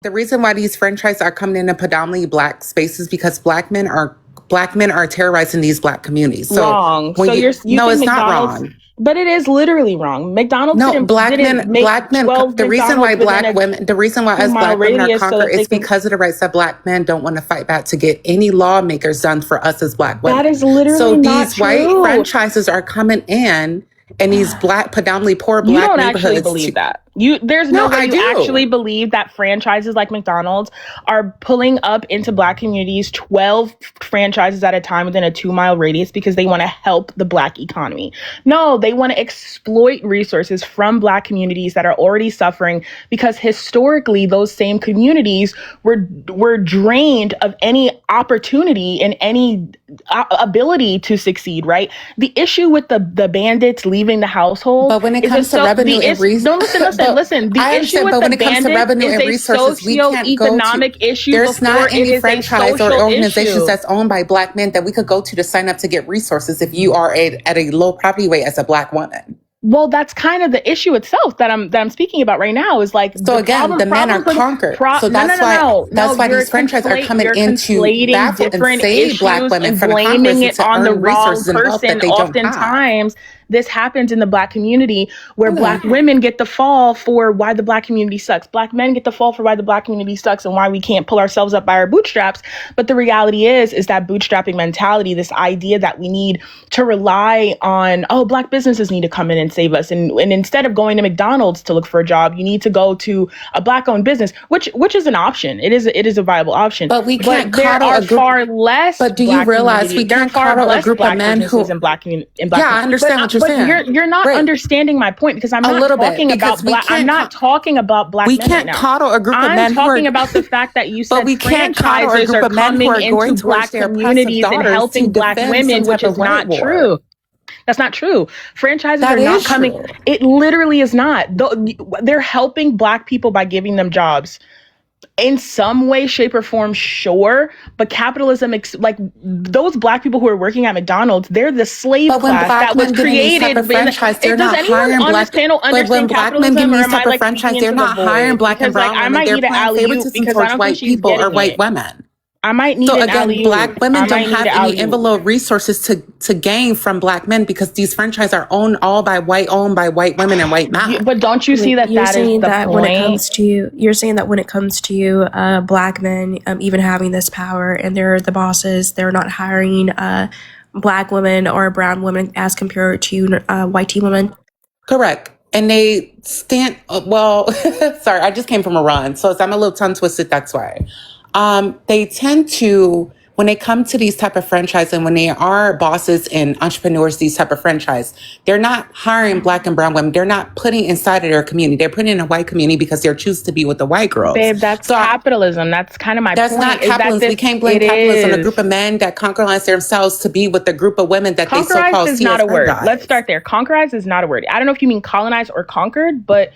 The reason why these franchises are coming into predominantly black spaces because black men are terrorizing these black communities. So Wrong. when So you no, think it's not McDonald's, wrong. but it is literally wrong. McDonald's No, didn't make black men. 12 The reason why McDonald's within a the reason why us 2 mile black women are radius so conquered that they is can. because of the rights that black men don't want to fight back to get any lawmakers done for us as black That women. is literally So not these white true. franchises are coming in these black, predominantly poor You black don't actually neighborhoods. believe that. There's No, no way I you do. actually believe that franchises like McDonald's are pulling up into black communities 12 franchises at a time within a 2 mile radius because they want to help the black economy. No, they want to exploit resources from black communities that are already suffering because historically those same communities were drained of any opportunity and any ability to succeed, right? The issue with the bandits leaving the household, but when it comes to revenue and resources, no, listen. The issue with the bandits is a socioeconomic issue. There's not any franchise or organizations issue. that's owned by black men that we could go to sign up to get resources if you are at a low property rate as a black woman. Well, that's kind of the issue itself that I'm speaking about right now. Is like so again, the men are conquered. So that's why these franchises are coming into baffle and save black women from blaming it on the wrong person. Oftentimes, this happens in the black community where black women get the fall for why the black community sucks. Black men get the fall for why the black community sucks and why we can't pull ourselves up by our bootstraps. But the reality is that bootstrapping mentality, this idea that we need to rely on, black businesses need to come in and save us. And instead of going to McDonald's to look for a job, you need to go to a black owned business, which is an option. It is a viable option. But we can't there are far less. But do you realize we can't coddle a group of men who in black yeah, I understand what you're saying. But you're not understanding my point because I'm not talking about black. I'm not talking about black. We can't coddle a group of men. I'm talking about the fact that you said but we can't coddle a group of men who are going into black communities and helping black women, which is not true. That's not true. Franchises are not coming. True. It literally is not. They're helping black people by giving them jobs. In some way, shape, or form, sure. But capitalism, like those black people who are working at McDonald's, they're the slave class that was created. Does anyone on this panel understand capitalism, or am I like franchise? They're not hiring black and brown women. They're playing favoritism towards white people or white women. I might need black women don't have any envelope resources to gain from black men because these franchises are owned by white women and white men. But don't you see that you're that saying is the that point? You're saying that when it comes to black men even having this power and they're the bosses, they're not hiring black women or brown women as compared to white women? Correct. And they stand, sorry, I just came from Iran, so I'm a little tongue twisted, that's why. They tend to, when they come to these type of franchise and when they are bosses and entrepreneurs, these type of franchise, they're not hiring black and brown women. They're not putting inside of their community. They're putting in a white community because they're choosing to be with the white girls. Babe, that's capitalism. That's kind of my point. That's not capitalism. We can't blame capitalism on a group of men that conquerize themselves to be with the group of women that they so-called see as is not a word. franchise. Let's start there. Conquerize is not a word. I don't know if you mean colonized or conquered, but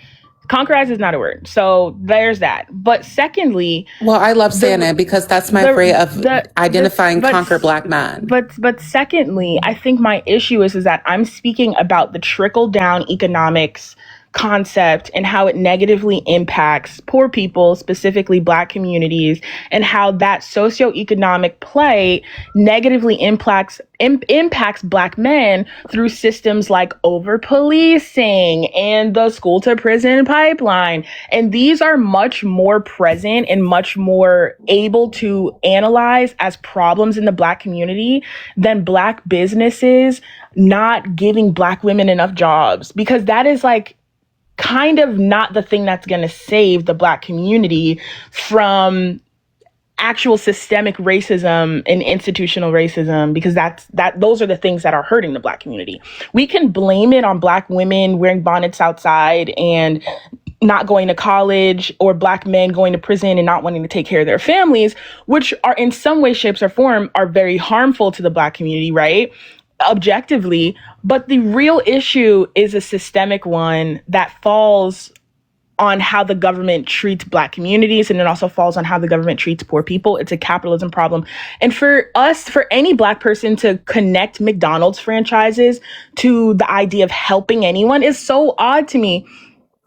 conquerize is not a word. So there's that. But secondly... Well, I love saying it because that's my way of identifying conquered black men. But secondly, I think my issue is that I'm speaking about the trickle-down economics concept and how it negatively impacts poor people, specifically black communities, and how that socioeconomic play negatively impacts black men through systems like over-policing and the school-to-prison pipeline. And these are much more present and much more able to analyze as problems in the black community than black businesses not giving black women enough jobs, because that is like kind of not the thing that's going to save the black community from actual systemic racism and institutional racism, because those are the things that are hurting the black community. We can blame it on black women wearing bonnets outside and not going to college, or black men going to prison and not wanting to take care of their families, which are in some way, shapes, or form are very harmful to the black community, right? Objectively. But the real issue is a systemic one that falls on how the government treats black communities, and it also falls on how the government treats poor people. It's a capitalism problem. And for any black person to connect McDonald's franchises to the idea of helping anyone is so odd to me.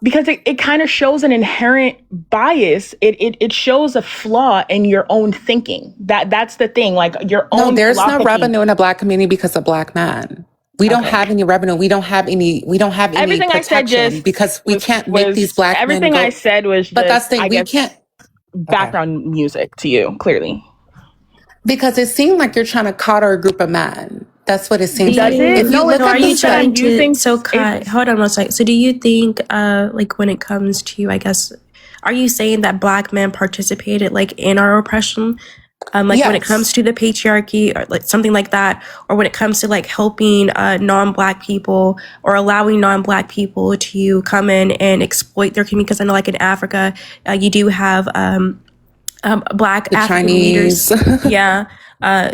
because it kind of shows an inherent bias. It shows a flaw in your own thinking. That's the thing, like your No, own there's no philosophy. revenue in the Black community because of Black men. We don't Okay. have any revenue. We don't have any Everything I said protection just because we can't make these was Black men everything I go. said was But that's just, the thing, I we guess, can't. Okay. background music to you, clearly. Because it seemed like you're trying to coddle a group of men. That's what it seems Do like. Does you, it? If you No, look it's no, at are not you the that I'm trying to, using. so Kai, It's hold on one second. So do you think, like when it comes to, I guess, are you saying that Black men participated like in our oppression? Like when it comes yes, to the patriarchy or like something like that, or when it comes to like helping non-Black people or allowing non-Black people to come in and exploit their community. Because I know like in Africa, you do have Black the African leaders, Chinese. yeah,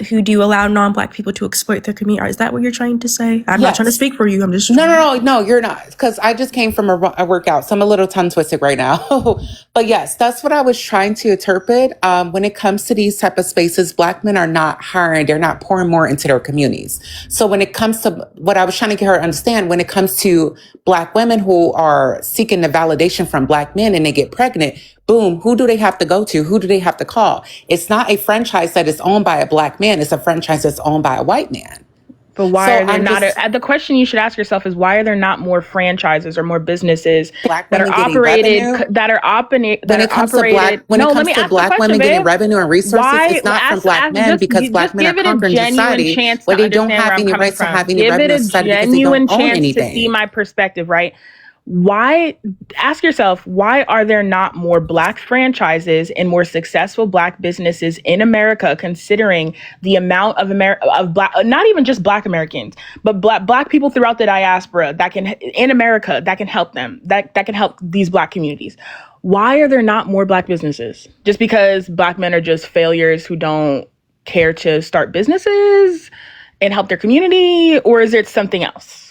who do allow non-Black people to exploit their community. Is that what you're trying to say? I'm not trying to Yes. speak for you. I'm just No, you're not. Because I just came from a workout, so I'm a little tongue twisted right now. But yes, that's what I was trying to interpret. When it comes to these type of spaces, Black men are not hiring; they're not pouring more into their communities. So when it comes to what I was trying to get her to understand, when it comes to Black women who are seeking the validation from Black men and they get pregnant, boom, who do they have to go to? Who do they have to call? It's not a franchise that is owned by a Black man; it's a franchise that's owned by a white man. But why So are there I'm not? just The question you should ask yourself is, why are there not more franchises or more businesses Black that are women getting operated revenue. that are operated When that it are comes to operated? when it No, let comes me to ask the Black question, women getting babe. revenue and resources, Why? it's not from Ask, Black ask men because Black just men are give it a conquering genuine society chance where to they don't understand have where I'm any coming rights to from. have any Give it revenue a in society because they genuine don't own chance to see anything. my perspective, right? Why, ask yourself, why are there not more Black franchises and more successful Black businesses in America, considering the amount of Black, not even just Black Americans, but Black people throughout the diaspora that can, in America, that can help them, that can help these Black communities? Why are there not more Black businesses? Just because Black men are just failures who don't care to start businesses and help their community, or is it something else?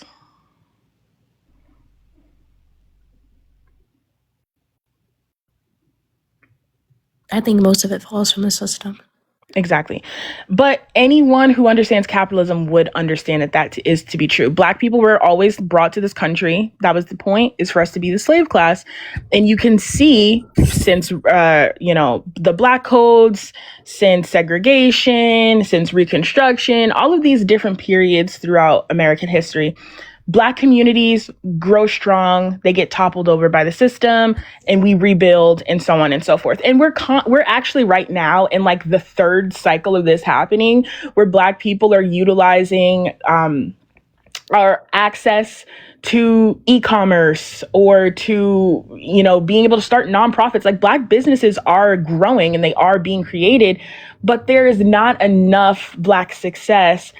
I think most of it falls from the system. Exactly. But anyone who understands capitalism would understand that is to be true. Black people were always brought to this country. That was the point, is for us to be the slave class. And you can see since, the Black codes, since segregation, since Reconstruction, all of these different periods throughout American history, Black communities grow strong, they get toppled over by the system, and we rebuild, and so on and so forth. And we're actually right now in like the third cycle of this happening, where Black people are utilizing our access to e-commerce or to, being able to start nonprofits. Like, Black businesses are growing and they are being created, but there is not enough Black success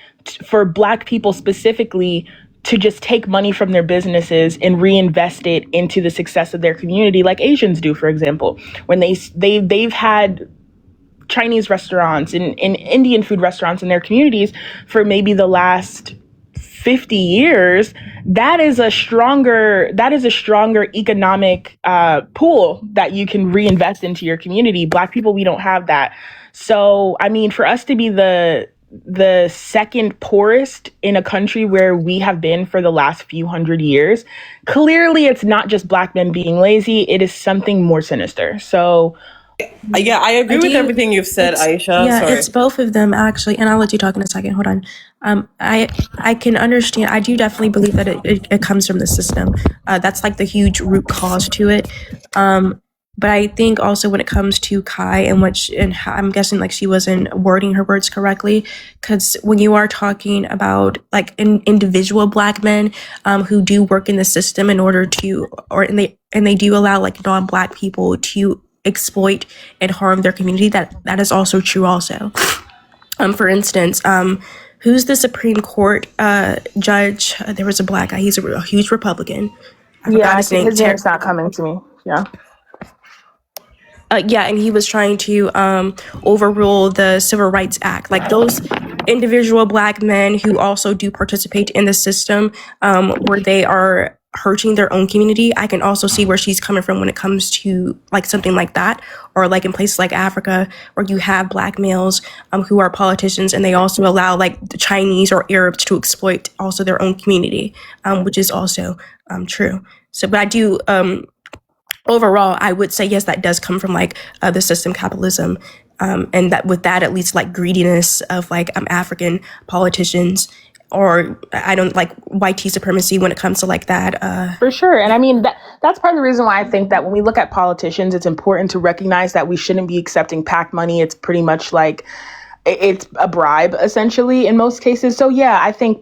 for Black people specifically to just take money from their businesses and reinvest it into the success of their community, like Asians do, for example. When they've had Chinese restaurants and Indian food restaurants in their communities for maybe the last 50 years, that is a stronger economic pool that you can reinvest into your community. Black people, we don't have that. So, I mean, for us to be the second poorest in a country where we have been for the last few hundred years, clearly it's not just Black men being lazy, it is something more sinister. So Yeah, I agree with everything you've said, Aisha. Yeah, Sorry. it's both of them actually, and I'll let you talk in a second. Hold on. I can understand. I do definitely believe that it comes from the system. That's like the huge root cause to it. But I think also when it comes to Kai and I'm guessing like she wasn't wording her words correctly, because when you are talking about like individual Black men who do work in the system in order to, and they do allow like non-Black people to exploit and harm their community, that is also true also. For instance, who's the Supreme Court judge? There was a Black guy. He's a huge Republican. I forgot his name. his name's not coming to me. Yeah. Yeah, and he was trying to overrule the Civil Rights Act. Like those individual Black men who also do participate in the system, where they are hurting their own community. I can also see where she's coming from when it comes to like something like that, or like in places like Africa where you have Black males who are politicians, and they also allow like the Chinese or Arabs to exploit also their own community, which is also true. So, but I do, overall, I would say, yes, that does come from like the system capitalism. And that with that, at least like greediness of like African politicians, or I don't like white supremacy when it comes to like that. For sure. And I mean, that's part of the reason why I think that when we look at politicians, it's important to recognize that we shouldn't be accepting PAC money. It's pretty much like it's a bribe, essentially, in most cases. So, yeah, I think